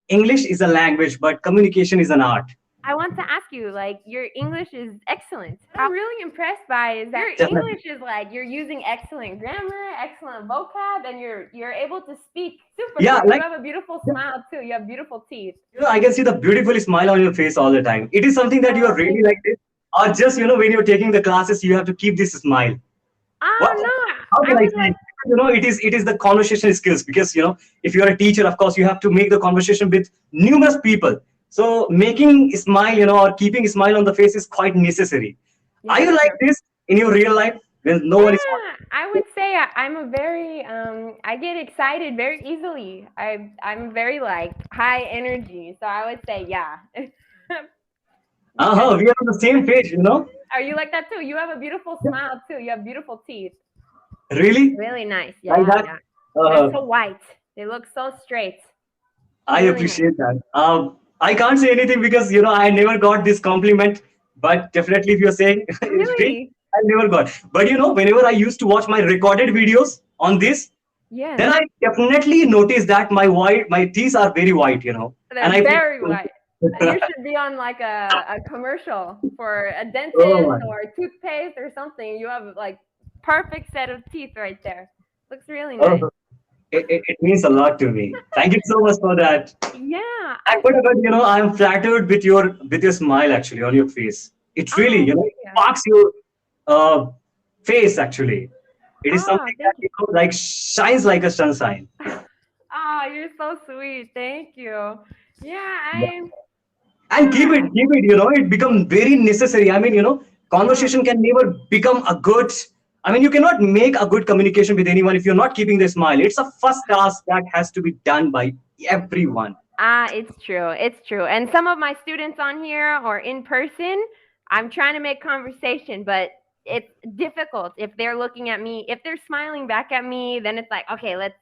English is a language, but communication is an art. I want to ask you, like, your English is excellent. What I'm really impressed by is that your Definitely. English is like you're using excellent grammar, excellent vocab, and you're able to speak super Yeah, good. You like, have a beautiful smile too. You have beautiful teeth. I can see the beautiful smile on your face all the time. It is something that you are Oh, really thank like you. this, or just when you're taking the classes, you have to keep this smile. What? Oh no, How I can I would say? like. It is the conversation skills, because if you're a teacher, of course, you have to make the conversation with numerous people. So making smile, or keeping a smile on the face is quite necessary. Are Yeah, you it's like true. this in your real life when no one is Yeah, I would say I'm a very I get excited very easily. I'm very like high energy, so I would say yeah. Because We are on the same page? are you like that too? You have a beautiful smile too. You have beautiful teeth. Really? Really nice. Like Yeah, that? yeah. They're Uh, so white. They look so straight. I Really nice. appreciate that. I can't say anything because I never got this compliment. But definitely, if you're saying it's free, Really? I never got. But whenever I used to watch my recorded videos on this, Yes. then I definitely noticed that my teeth are very white. And They're I feel. very white. You should be on like a commercial for a Oh dentist my. or toothpaste or something. You have like perfect set of teeth right there. Looks really Oh, nice. it means a lot to me. Thank you so much for that. Yeah. And what about, I'm flattered with your smile actually on your face. It really, Oh, thank it you. sparks your uh, face actually. It is Oh, something that, thank you. like shines like a sunshine. Oh, you're so sweet. Thank you. Yeah, Yeah. I And keep it, it becomes very necessary. I mean, yeah. conversation can never become a good, I mean, you cannot make a good communication with anyone if you're not keeping the smile. It's a first task that has to be done by everyone. It's true. It's true. And some of my students on here or in person, I'm trying to make conversation, but it's difficult if they're looking at me. If they're smiling back at me, then it's like, okay, let's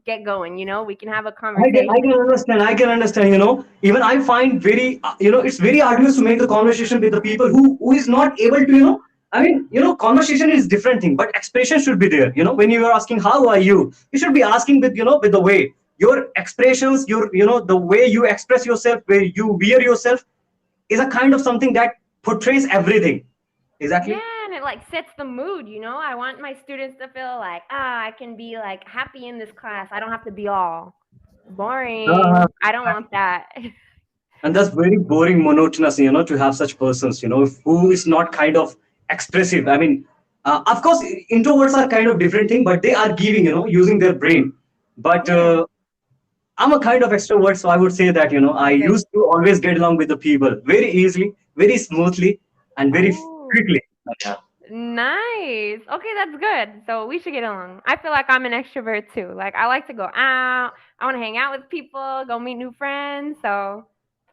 get going, we can have a I can conversation. understand. I can understand. Even I find it's very arduous to make the conversation with the people who is not able to. I mean, conversation is different thing, but expression should be there. When you are asking how are you should be asking with the way your expressions, the way you express yourself, where you wear yourself, is a kind of something that portrays everything. Yeah, Exactly. and it like sets the mood. I want my students to feel like, I can be like happy in this class. I don't have to be all Uh, boring. I don't want that. and that's very boring, monotonous, to have such persons, who is not kind of expressive. I mean, of course, introverts are kind of different thing, but they are giving, using their brain. But Yeah. I'm a kind of extrovert, so I would say that, I Great. used to always get along with the people very easily, very smoothly, and very Oh. quickly. Like that. Nice. Okay, that's good. So we should get along. I feel like I'm an extrovert too. Like I like to go out. I want to hang out with people, go meet new friends. So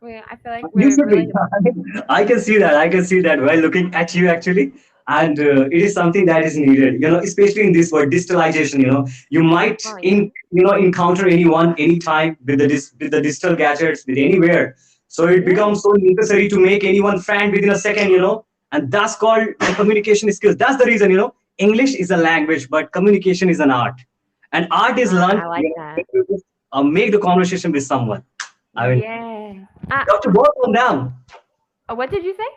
I feel like You we're should be. relatable. I can see that. I can see that while looking at you actually. And it is something that is needed, especially in this word digitalization. You might Oh yeah. encounter anyone anytime with the digital gadgets with anywhere. So it Yeah. becomes so necessary to make anyone friend within a second. And that's called the communication skills. That's the reason. English is a language, but communication is an art. And art is learned. I like that. When you just, make the conversation with someone. I mean, Yeah. you have to work on them. What did you say?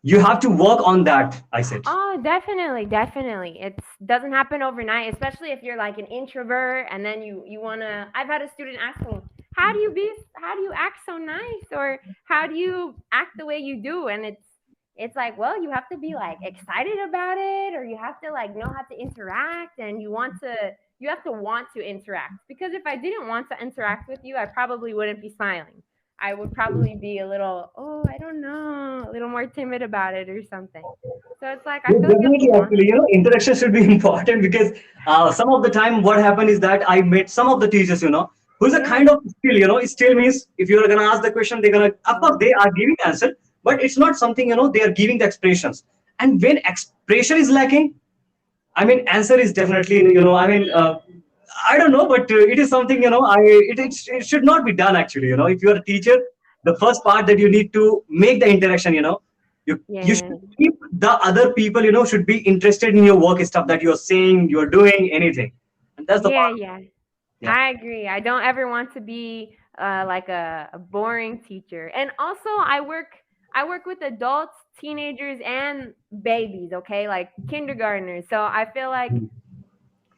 You have to work on that, I said. Oh, definitely, definitely. It doesn't happen overnight, especially if you're like an introvert and then you wanna. I've had a student ask me, how do you act so nice, or how do you act the way you do?" And it's like, well, you have to be like excited about it, or you have to like know how to interact, and you have to want to interact. Because if I didn't want to interact with you, I probably wouldn't be smiling. I would probably be a little, oh, I don't know, a little more timid about it or something. So it's like I Yes, feel like you have to definitely, want actually, to. interaction should be important because some of the time what happened is that I met some of the teachers, who's a Yeah. kind of still, still means if you're gonna ask the question, they're gonna, of course, they are giving answer, but it's not something, they are giving the expressions. And when expression is lacking, I mean, answer is definitely, I don't know, but it is something, it should not be done actually. If you're a teacher, the first part that you need to make the interaction, you should Yeah. keep the other people, should be interested in your work stuff that you're saying, you're doing anything. And that's the Yeah, part. yeah. Yeah. I agree. I don't ever want to be like a boring teacher. And also I work with adults, teenagers, and babies, okay? Like kindergartners. So I feel like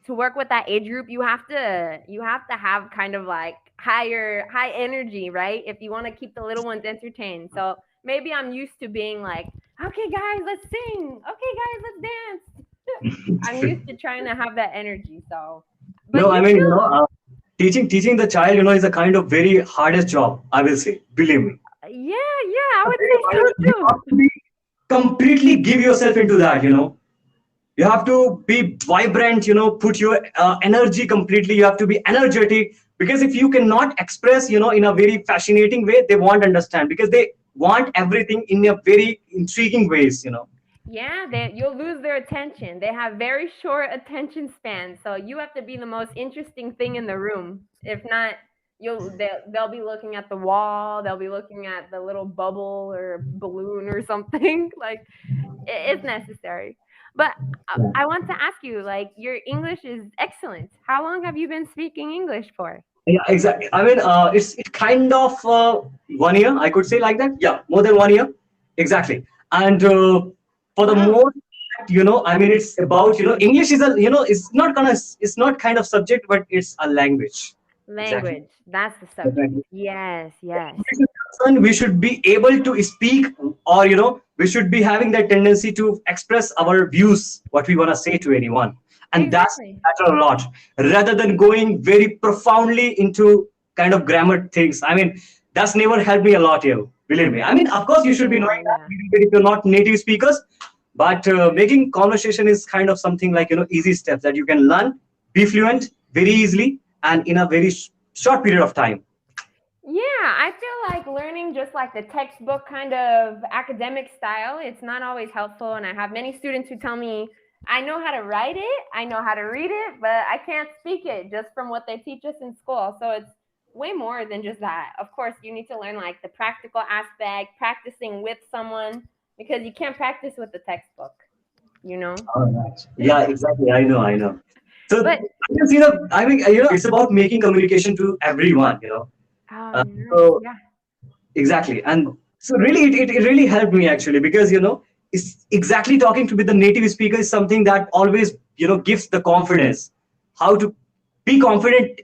to work with that age group, you have to have kind of like high energy, right? If you want to keep the little ones entertained. So maybe I'm used to being like, okay guys, let's sing. Okay guys, let's dance. I'm used to trying to have that energy. So, but No, I you mean, too. teaching the child, is a kind of very hardest job, I will say. Believe me. Yeah, yeah, I would Very say so hardest. You have too. to be completely give yourself into that. You have to be vibrant, put your energy completely. You have to be energetic, because if you cannot express, in a very fascinating way, they won't understand, because they want everything in a very intriguing ways. Yeah, you'll lose their attention. They have very short attention spans, so you have to be the most interesting thing in the room. If not, they'll be looking at the wall. They'll be looking at the little bubble or balloon or something. Like it's necessary. But I want to ask you, like, your English is excellent. How long have you been speaking English for? Yeah, exactly. I mean, it's kind of 1 year, I could say, like that. Yeah, more than 1 year, exactly. And for the Wow, most, I mean, it's about, English is a, it's not kind of subject, but it's a language. Exactly. language. That's the subject. Definitely. Yes, yes. We should be able to speak, or we should be having that tendency to express our views, what we want to say to anyone, and that's Exactly. matter a lot, rather than going very profoundly into kind of grammar things. I mean, that's never helped me a lot here, believe me. I mean, of course you should be Yeah, knowing that yeah. little bit if you're not native speakers, but making conversation is kind of something like, easy steps that you can learn, be fluent very easily, and in a very short period of time. Yeah, I feel like learning just like the textbook kind of academic style, it's not always helpful. And I have many students who tell me, I know how to write it, I know how to read it, but I can't speak it just from what they teach us in school. So it's way more than just that. Of course, you need to learn like the practical aspect, practicing with someone, because you can't practice with the textbook, you know? All right. Yeah, exactly. I know, I know. So But, I can see the. I mean, it's about making communication to everyone. oh, Uh, nice. so Yeah. exactly, and so really, it really helped me actually, because it's exactly talking to with the native speaker is something that always gives the confidence, how to be confident,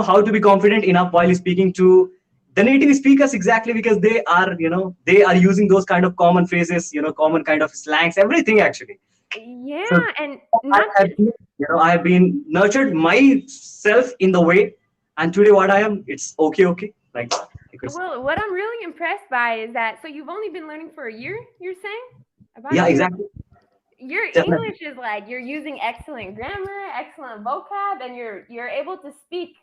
how to be confident enough while speaking to the native speakers, exactly, because they are using those kind of common phrases, common kind of slangs, everything actually. So Yeah. And I not have just, been, I have been nurtured myself in the way, and today what I am, it's okay, okay. Like I could say. well, what I'm really impressed by is that so you've only been learning for a year, you're saying? About a Yeah, year? exactly. Your Definitely. English is like you're using excellent grammar, excellent vocab, and you're able to speak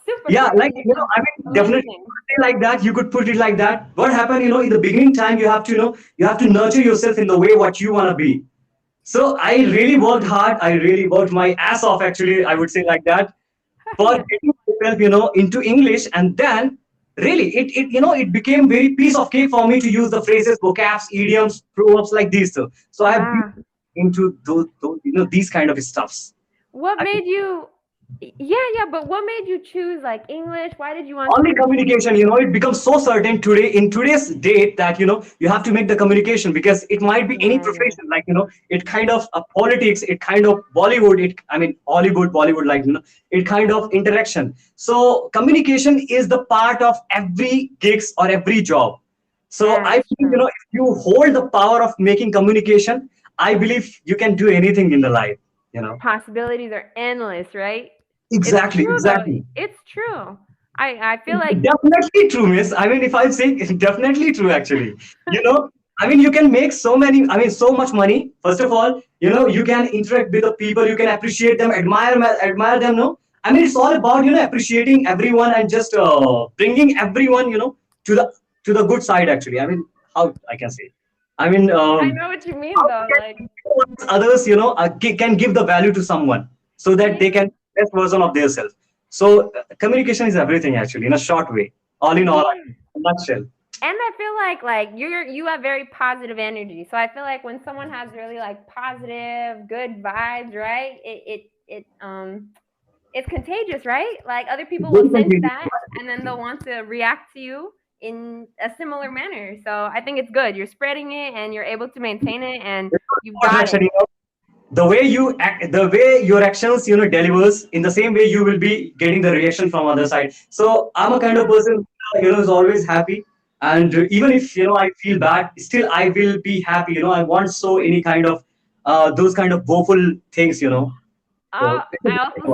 super Yeah, like quickly, which is I mean, definitely you amazing. could say like that. You could put it like that. What happened, in the beginning time, you have to nurture yourself in the way what you want to be. So I really worked hard. I really worked my ass off, actually. I would say like that, for Yeah. getting myself, into English, and then really it became very piece of cake for me to use the phrases, vocabs, idioms, proverbs like these. So I have been Wow. into those these kind of stuffs. What I made you Yeah, yeah, but what made you choose like English? Why did you want to only pursue communication, it becomes so certain today in today's date that you have to make the communication, because it might be any Yeah, yeah. profession, like it kind of politics, it kind of Bollywood, it I mean Hollywood, Bollywood, like it kind of interaction. So communication is the part of every gigs or every job. So Yeah, I that's believe, true. if you hold the power of making communication, I believe you can do anything in the life. Possibilities are endless, right? It's Exactly, true though. exactly. It's true. I feel like Definitely true, miss. I mean, if I'm saying it's definitely true, actually. You know, I mean, you can make so much money. First of all, you can interact with the people, you can appreciate them, admire them. No, I mean, it's all about appreciating everyone, and just bringing everyone to the good side. Actually, I mean, how I can say. I mean, I know what you mean how though. Like others can give the value to someone, so that they can be the best version of themselves. So communication is everything, actually, in a short way, all in all, yeah. in a nutshell. And I feel like you have very positive energy. So I feel like when someone has really like positive, good vibes, right? it's contagious, right? Like other people Very will sense convenient. that and then they'll want to react to you in a similar manner. So I think it's good. You're spreading it and you're able to maintain it and you've got Attraction, it. the way you act, the way your actions delivers, in the same way you will be getting the reaction from other side. So I'm a kind of person is always happy, and even if I feel bad, still I will be happy. I want so any kind of those kind of woeful things. So I also